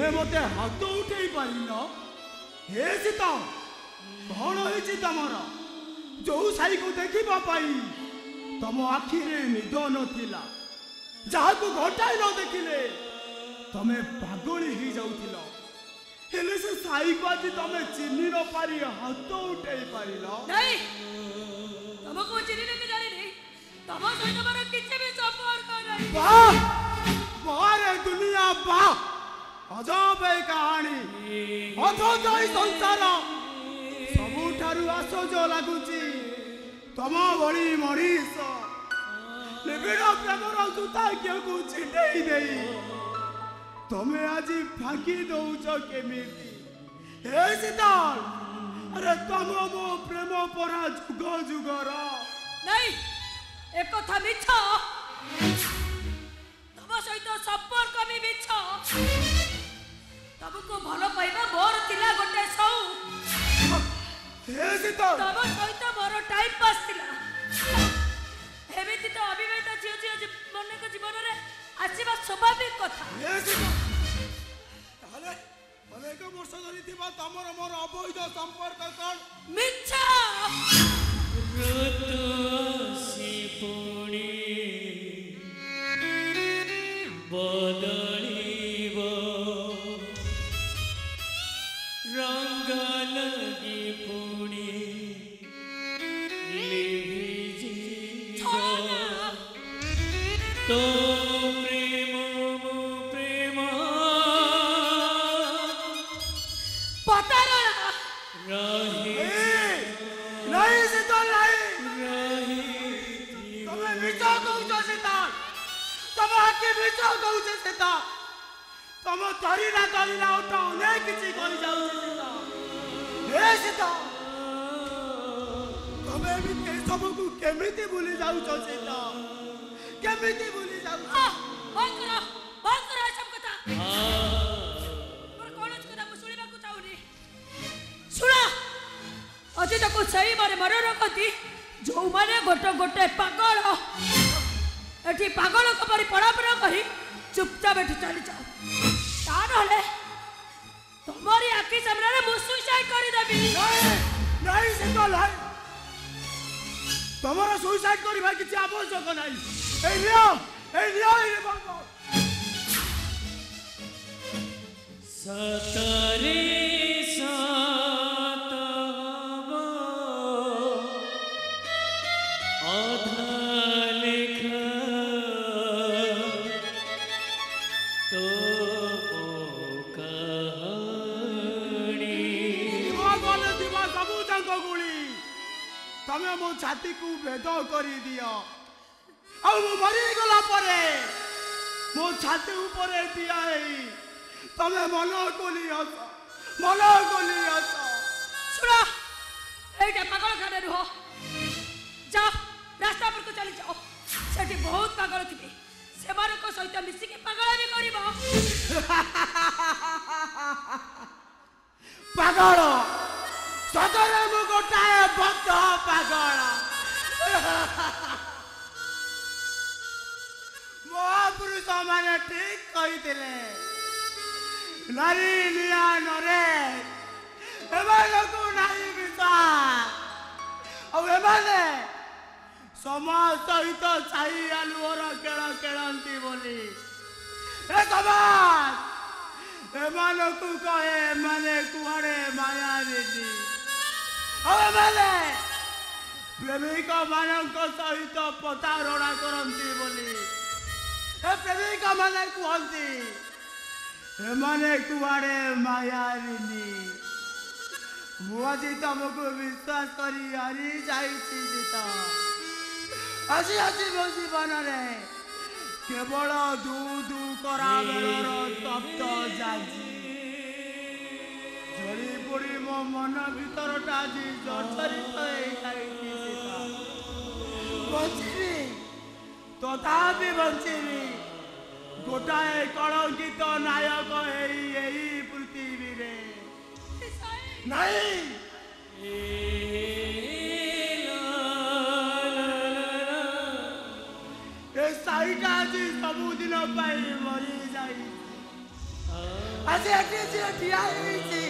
तुमे मते हाथ उठे पारिन हे सीता कौन होइछि तमर जो साई को देखिबा पाई तम आखिरे निद नथिला जहा को घटाई न देखिले तमे पागली ही जाउथिलो हेले से साई को आज तमे चिन्नी न पारी हाथ उठे पारिलो नहीं तुमको चिन्नी न के जाने नहीं तम सहित मोर किछि भी संपर्क नहीं वाह बारे दुनिया वाह अजब ए कहानी अद्भुत ए संसार सबुठारु आश्चर्य लागुची तम भली मनीष निबिड़ प्रेमर दुर्भाग्य को छिंडेई देई तमे आज फांकी दउच केमिति हे सीताल अरे तम मो प्रेम परा जुग जुगर नहीं एक कथा मिछ तम सहित संपर्क भी मिछ तुमको भल पाइबा मोर तिला गोटे सौ हे सीताल तम सहित मोर टाइम पास तिला एमिति तो अविवाहित झियो झियो मन को जीवन रे आसीबा स्वाभाविक कथा हे सीताल ताले अनेक वर्ष धरि थिबा तमर मोर अवैध संपर्क कोन मिच्छा ऋतुसी पुणी बदलिब रंग लगी पुणी लिभिजिब तो प्रेम मो प्रेम पतारा रही नहीं सीताल नहीं रही तमे मिछा कहउछ सीताल तम आके मिछा कहउछ सीताल तम धरिला उठ अनेक किछि करि जाउछ सीताल हे सीताल तमे भी के सबको केमिति भूली जाउछ सीताल केमिति भूली जाउछ बंद करो सब कथा पर कोन कथा मु सुनिबा को चाहुनी सुना अतीत को सही मारे मरण रखती जो माने गोटे गोटे पागल एठी पागल को परि पड़ापड़ करी चुपचाप एठी चली जाओ ता नहले तुम्हारी आखि सामने रे मु सुसाइड करि देबी नहीं सीताल है तमरा सुसाइड करबा किछि आवश्यक नहीं ए लियो ए बाबा सतरे सात आधा लिख तो कहानी दिवा सबू जांको गुली तमे मो छाती को भेद करी दियो आ मो मरी गला परे मो छाती ऊपर दिया है तमे मन कोली हस सुना एटा पागल खाने रुहो जाओ रास्ता पर को चली जाओ सेठी बहुत पागल थिबे सेमार को सहित मिसी के पागल भी करबो पागल सदरे मु गोटाए बद्ध पागल महापुरुष माने ठीक कहिथिले नारी लिया नरे एमाने को नाही विश्वास अब एमाने समाज सहित छाई आलुअर केळ केळंती बोली ए समाज एमाने को कहे माने कुआड़े माया देती अब एमाने प्रेमिक मानक सहित पतारଣା करंती बोली ए प्रेमिक माने कहंती एमाने कुआड़े माया रिनी मुआजी तुमको विश्वास करी हरी जाइछि जीता हसी हसी मो जीवन रे केवल दू दू करा बेलर तप्त जाजी झड़ी पड़ी मो मन भीतरटा जी जर्जरित होई जाइछि जीता बंचिबी तथापि बंचिबी गोटाए कलंकित नायक एई पृथ्वी रे नहीं ए साईटा जी सबुदिन पाई मरी जाई ଆସି ଏଠି ଯିଏ ଠିଆ ହେଇଛି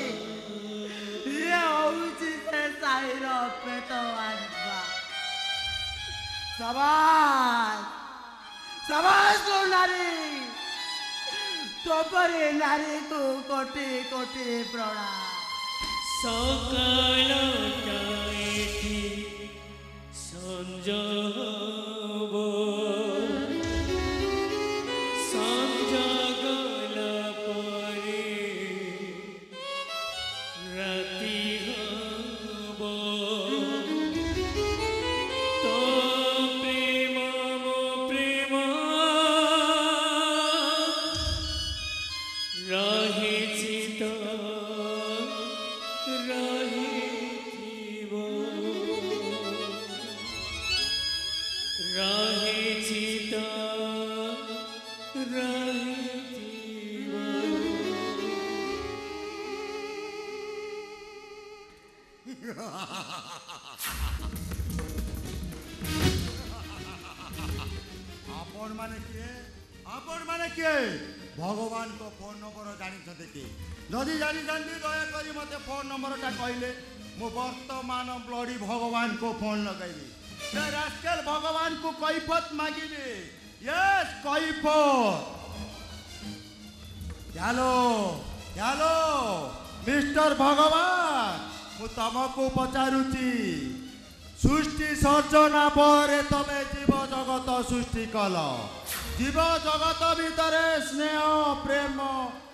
ଇଏ ହଉଛି ସେ ସାହିର ପେଟୱାନ ଛୁଆ। ସାବାସ ସାବାସ ଲୋ ନାରୀ, ତୋପରି ନାରୀକୁ କୋଟି କୋଟି ପ୍ରଣାମ। ସକାଳଟା ଏଠି ସଞ୍ଜ ହବ, ସଞ୍ଜ ଗଲା ପରେ ରାତି ହବ। ତୋ ପ୍ରେମ ମୋ ପ୍ରେମ ରହିଛି ତ ରହିଥିବ, ରହିଛି ତ ରହିଥିବ। आपण माने किए भगवान को फोन नंबर जानी कि जदि जानी दयाकोरी मत फोन नंबरटा कहले मु वर्तमान ब्लडी भगवान को फोन लगेबी रास्केल भगवान को कैफत मांगिबी। यस कैफत। हेलो हेलो मिस्टर भगवान, मु तुमको पचारुची सृष्टि सर्जना पर तमे जीव जगत सृष्टि कल। जीव जगत भितर स्नेह प्रेम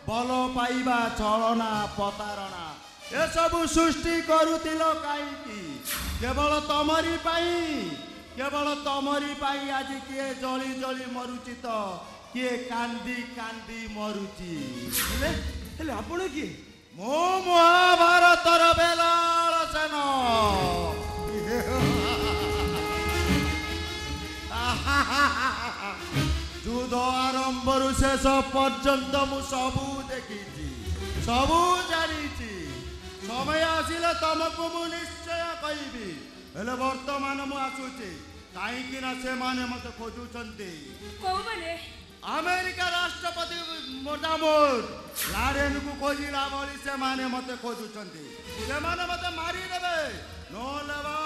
भल पाइबा छलना पतारणा ए सबु सृष्टि करुतिल काईकी? केवल तमरी पाई, केवल तमरी पाई आज किए जली जली मरुची तो किए कांदी कांदी मरुची। हेले आपण किए? मो महाभारतर बेलाल सेन। युद्ध आरंभ शेष पर्यंत मु सबू देखी सबू जानी। समय आसिले तुमको मु निश्चय कहबी। हेले वर्तमान मु आसुची कहीं से माने मते खोजुचंती। अमेरिका राष्ट्रपति मोटामोट लाडेन को खोजिला बोली से माने मते खोजुचंती। से माने मते मारी देबे नो लेबा।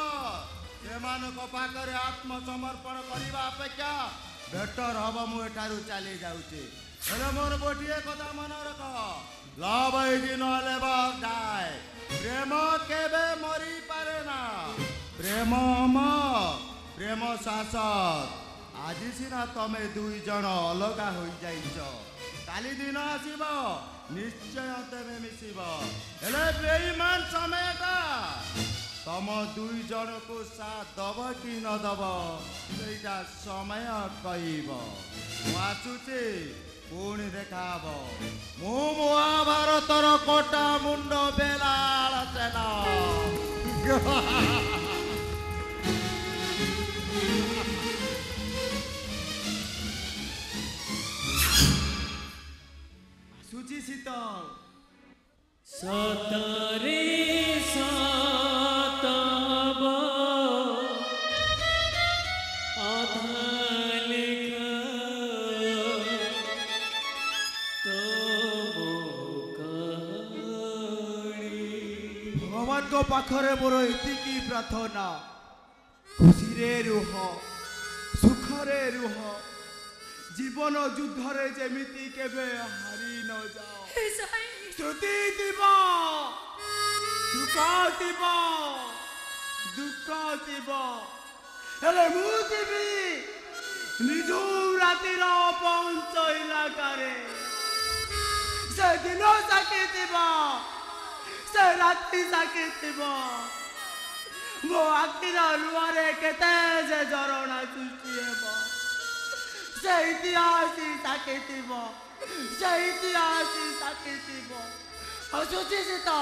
से मानको पाखरे आत्मसमर्पण करबा अपेक्षा बेटर हब मु एठारु चली जाउची। हेले मोर गोटिए कथा मन रख, लव इज नेवर डाई। प्रेम केबे मरी पारे ना। प्रेम अमर, प्रेम शाश्वत। आज सीना तमे दुई जन अलगा हो जाइछ, काली दिन आसीब निश्चय तेमे मिसिब। हेले बेईमान समयटा तम दुई जन को साथ दब कि न दब सेटा समय कहब। आसुची पुणी देखा मु महाभारतर कोटा मुंड बेलाल सेन। सुची शीतल सतरे सतब अधलिख भगवान को पाखरे मोर एतिकी प्रार्थना, खुशी रे रुह, सुखरे रुह, जीवन युद्धरे जेमिति केबे हारी न जाओ। श्रुति दिव सुख दिव दुख दिव हेले मु दिवी निजु रातिर पंच इलाकारे से दिन साकी दिव से राति साकी दिव मो आखिर लुआरे केते जे जरणा सृष्टि हेब से इतिहास साकी दिव से इतिहास साकी दिव। असुची सीता